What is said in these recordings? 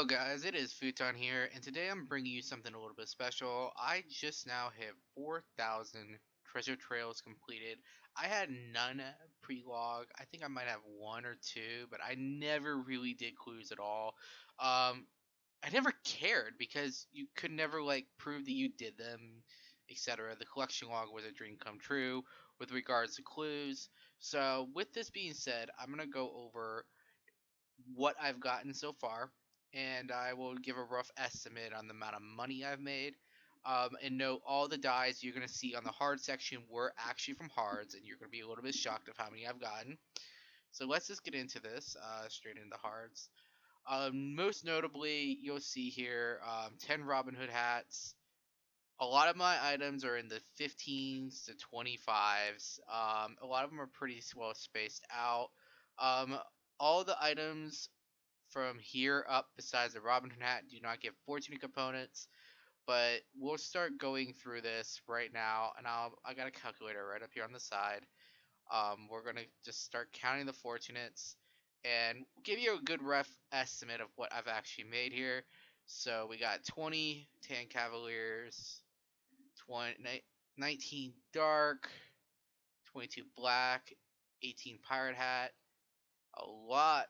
Yo guys, it is Futon here, and today I'm bringing you something a little bit special. I just now hit 4,000 treasure trails completed. I had none pre-log. I think I might have one or two, but I never really did clues at all. I never cared because you could never like prove that you did them, etc. The collection log was a dream come true with regards to clues. So with this being said, I'm gonna go over what I've gotten so far, and I will give a rough estimate on the amount of money I've made. And note all the dies you're going to see on the hard section were actually from hards, and you're going to be a little bit shocked of how many I've gotten. So let's just get into this straight into hards. Most notably, you'll see here 10 Robin Hood hats. A lot of my items are in the 15s to 25s. A lot of them are pretty well spaced out. Um, all the items from here up, besides the Robin Hood hat, do not get fortune components. But we'll start going through this right now, and I got a calculator right up here on the side. We're gonna just start counting the fortunates, and give you a good rough estimate of what I've actually made here. So we got 20 Tan Cavaliers, 19 Dark, 22 Black, 18 Pirate Hat, a lot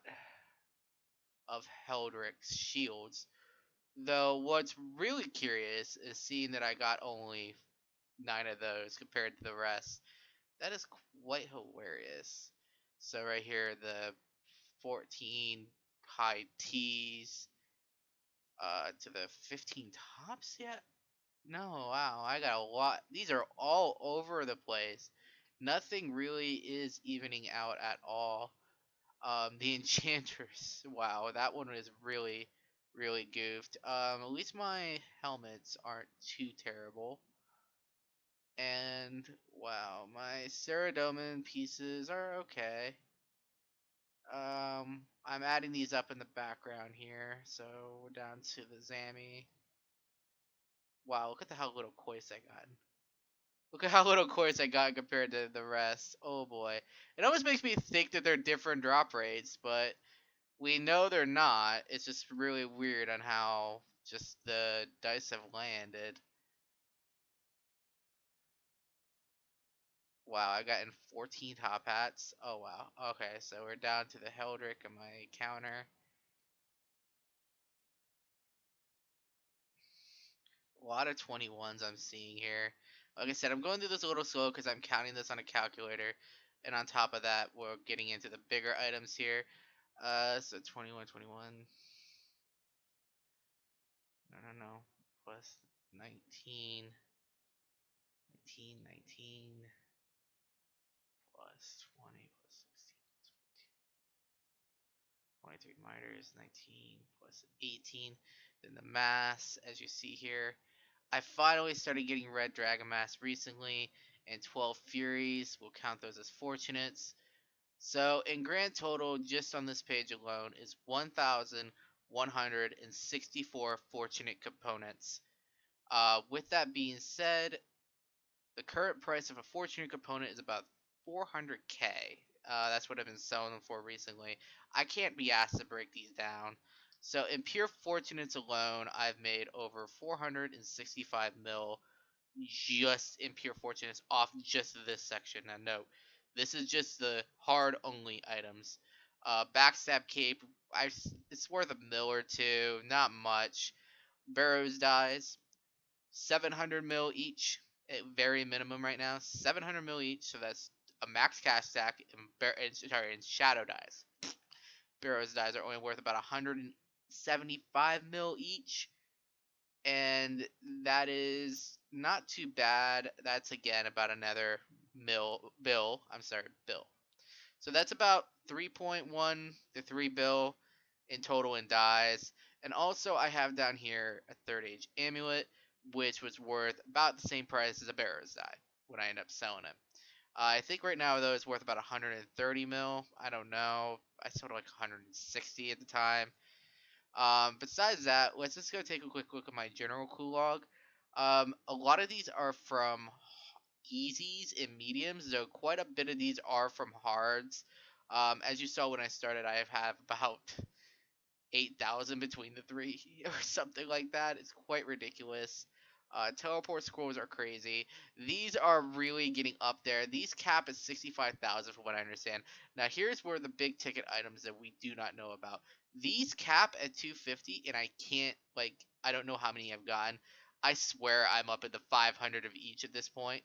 of Heldrick's shields. Though what's really curious is seeing that I got only 9 of those compared to the rest. That is quite hilarious. So right here, the 14 high tees to the 15 tops yet? No, wow, I got a lot. These are all over the place. Nothing really is evening out at all. The Enchantress. Wow, that one is really, really goofed. At least my helmets aren't too terrible. And wow, my Ceradomin pieces are okay. I'm adding these up in the background here, so we're down to the Zammy. Wow, look at how little coins I got. Look at how little coins I got compared to the rest. Oh boy. It almost makes me think that they're different drop rates, but we know they're not. It's just really weird on how just the dice have landed. Wow, I got in 14 top hats. Oh wow. Okay, so we're down to the Heldrick on my counter. A lot of 21s I'm seeing here. Like I said, I'm going through this a little slow because I'm counting this on a calculator. And on top of that, we're getting into the bigger items here. So 21, 21. No. Plus 19. 19, 19. Plus 20, plus 16. 23 miters, 19 plus 18. Then the mass, as you see here. I finally started getting red dragon mass recently, and 12 furies. We'll count those as fortunates. So in grand total, just on this page alone, is 1,164 fortunate components. With that being said, the current price of a fortunate component is about 400k. That's what I've been selling them for recently. I can't be asked to break these down. So in pure fortunates alone, I've made over 465 mil just in pure fortunates off just this section. Now note, this is just the hard only items. Backstab cape, it's worth a mil or two, not much. Barrows dies, 700 mil each at very minimum right now. 700 mil each, so that's a max cash stack. And Shadow dies. Barrows dies are only worth about 175 mil each, and that is not too bad. That's again about another bill. So that's about 3.1 to 3 bill in total in dies. And also I have down here a third age amulet, which was worth about the same price as a bearer's die when I end up selling it. I think right now though it's worth about 130 mil. I don't know. I sold it like 160 at the time. Besides that, let's just go take a quick look at my general clue log. A lot of these are from easies and mediums, though quite a bit of these are from hards. As you saw when I started, I have about 8,000 between the three or something like that. It's quite ridiculous. Teleport scrolls are crazy. These are really getting up there. These cap at 65,000 from what I understand. Now here's where the big ticket items that we do not know about. These cap at 250 and I don't know how many I've gotten. I swear I'm up at the 500 of each at this point.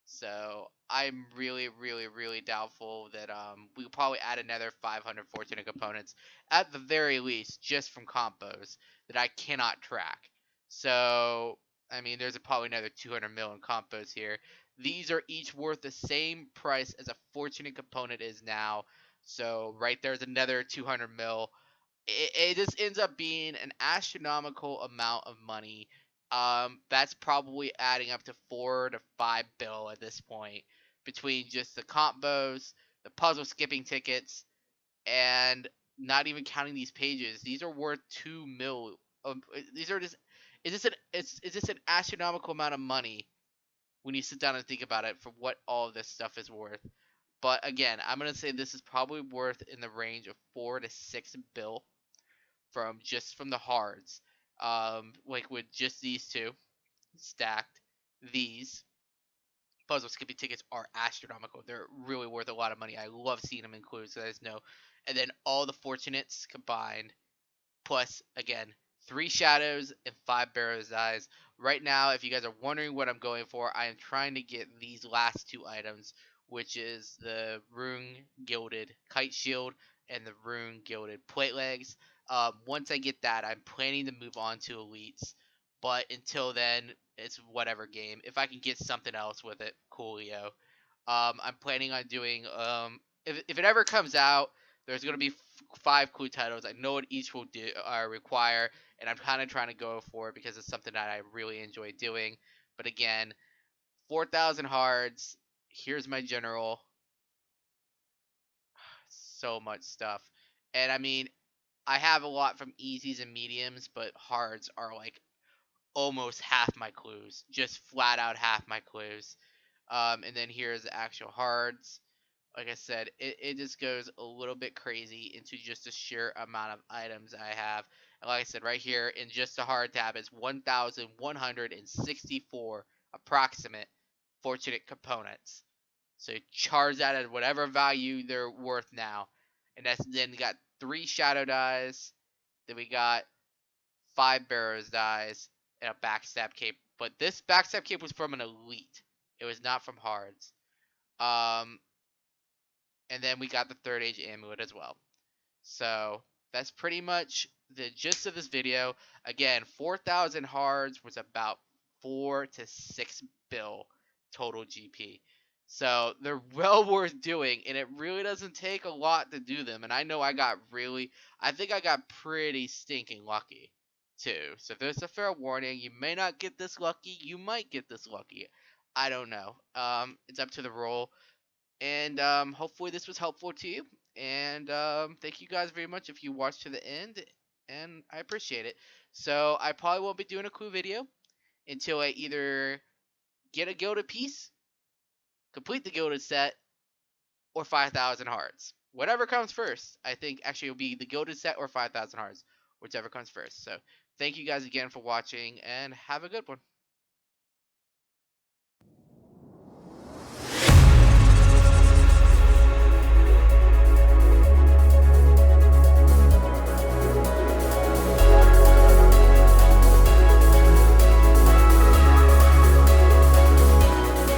So I'm really, really, really doubtful that we'll probably add another 500 fortunate components at the very least, just from combos that I cannot track. So I mean, there's probably another 200 mil in combos here. These are each worth the same price as a fortunate component is now. So right there's another 200 mil. It just ends up being an astronomical amount of money. That's probably adding up to 4 to 5 bill at this point between just the combos, the puzzle skipping tickets, and not even counting these pages. These are worth 2 mil. These are just it's just an astronomical amount of money when you sit down and think about it for what all of this stuff is worth. But again, I'm gonna say this is probably worth in the range of 4 to 6 bill from the hards. Like with just these two stacked, these puzzle skipping tickets are astronomical. They're really worth a lot of money. I love seeing them included, so there's no. And then all the fortunates combined, plus again 3 shadows and 5 barrels eyes. Right now, if you guys are wondering what I'm going for, I am trying to get these last 2 items, which is the rune gilded kite shield and the rune gilded plate legs. Once I get that, I'm planning to move on to elites. But until then, it's whatever game. If I can get something else with it, coolio. I'm planning on doing if it ever comes out, there's gonna be 5 clue titles. I know what each will do require, and I'm kind of trying to go for it because it's something that I really enjoy doing. But again, 4,000 hards. Here's my general. So much stuff, and I mean, I have a lot from easies and mediums, but hards are like almost half my clues, just flat out half my clues. And then here's the actual hards. Like I said, it just goes a little bit crazy into just the sheer amount of items I have. And like I said, right here in just the hard tab is 1,164 approximate fortunate components. So you charge that at whatever value they're worth now. And that's then we got 3 shadow dies. Then we got 5 barrows dies and a backstab cape. But this backstab cape was from an elite. It was not from hards. And then we got the third age amulet as well. So that's pretty much the gist of this video. Again, 4,000 hards was about 4 to 6 bill total GP. So they're well worth doing, and it really doesn't take a lot to do them. And I know I think I got pretty stinking lucky too. So there's a fair warning. You may not get this lucky. You might get this lucky. I don't know. It's up to the roll. And hopefully this was helpful to you. And thank you guys very much if you watched to the end. And I appreciate it. So I probably won't be doing a clue video until I either get a gilded piece, complete the gilded set, or 5,000 hearts. Whatever comes first. I think actually it'll be the gilded set or 5,000 hearts. Whichever comes first. So thank you guys again for watching and have a good one.